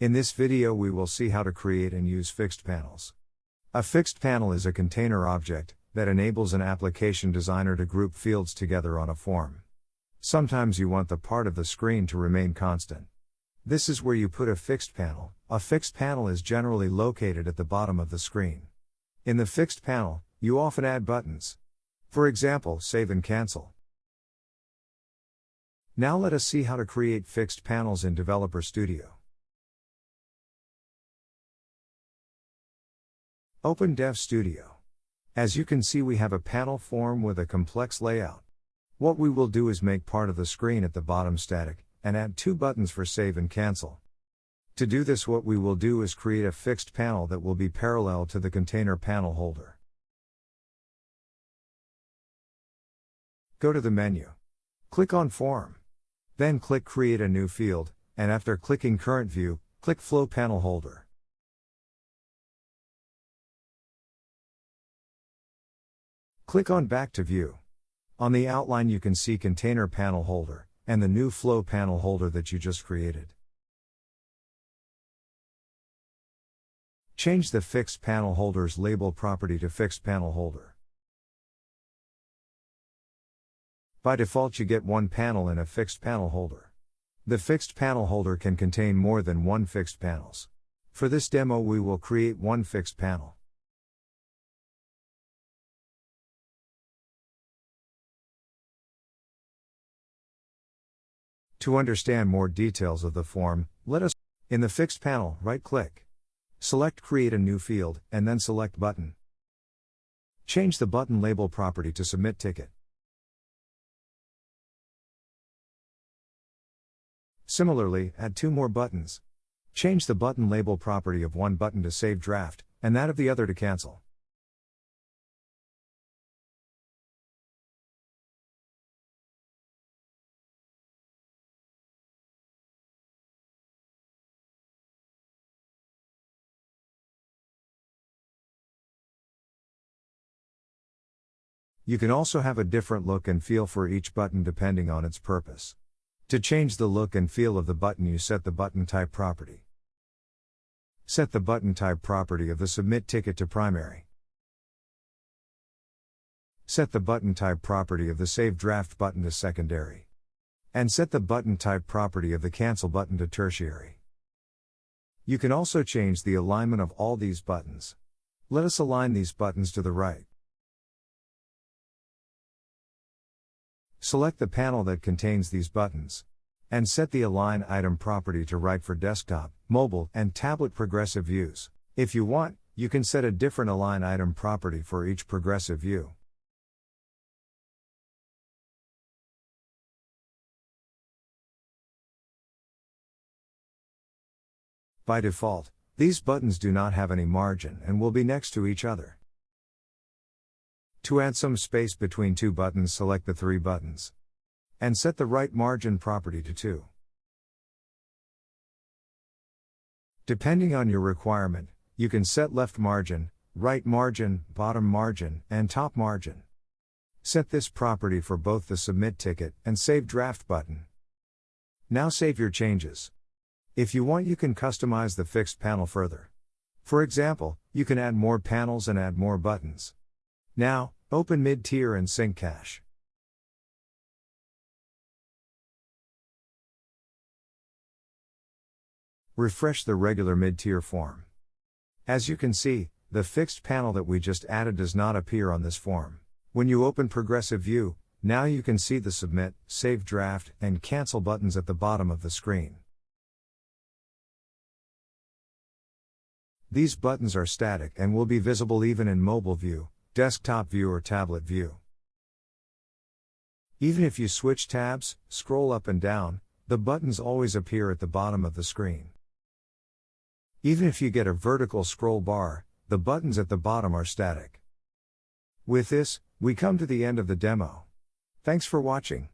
In this video we will see how to create and use fixed panels. A fixed panel is a container object that enables an application designer to group fields together on a form. Sometimes you want the part of the screen to remain constant. This is where you put a fixed panel. A fixed panel is generally located at the bottom of the screen. In the fixed panel, you often add buttons. For example, save and cancel. Now let us see how to create fixed panels in Developer Studio. Open Dev Studio. As you can see, we have a panel form with a complex layout. What we will do is make part of the screen at the bottom static, and add two buttons for save and cancel. To do this, what we will do is create a fixed panel that will be parallel to the container panel holder. Go to the menu. Click on Form. Then click Create a new field, and after clicking Current View, click Flow Panel Holder. Click on Back to View. On the outline you can see Container Panel Holder, and the new Flow Panel Holder that you just created. Change the Fixed Panel Holder's label property to Fixed Panel Holder. By default you get one panel in a fixed panel holder. The fixed panel holder can contain more than one fixed panels. For this demo we will create one fixed panel. To understand more details of the form, in the fixed panel, right-click. Select Create a new field, and then select Button. Change the button label property to Submit Ticket. Similarly, add two more buttons. Change the button label property of one button to Save Draft, and that of the other to Cancel. You can also have a different look and feel for each button depending on its purpose. To change the look and feel of the button, you set the button type property. Set the button type property of the Submit Ticket to Primary. Set the button type property of the Save Draft button to Secondary. And set the button type property of the Cancel button to Tertiary. You can also change the alignment of all these buttons. Let us align these buttons to the right. Select the panel that contains these buttons. And set the Align Item property to right for desktop, mobile, and tablet progressive views. If you want, you can set a different Align Item property for each progressive view. By default, these buttons do not have any margin and will be next to each other. To add some space between two buttons, select the three buttons. And set the right margin property to 2. Depending on your requirement, you can set left margin, right margin, bottom margin, and top margin. Set this property for both the Submit Ticket and Save Draft button. Now save your changes. If you want, you can customize the fixed panel further. For example, you can add more panels and add more buttons. Now, open mid-tier and sync cache. Refresh the regular mid-tier form. As you can see, the fixed panel that we just added does not appear on this form. When you open Progressive View, now you can see the Submit, Save Draft, and Cancel buttons at the bottom of the screen. These buttons are static and will be visible even in mobile view, desktop view, or tablet view. Even if you switch tabs, scroll up and down, the buttons always appear at the bottom of the screen. Even if you get a vertical scroll bar, the buttons at the bottom are static. With this, we come to the end of the demo. Thanks for watching.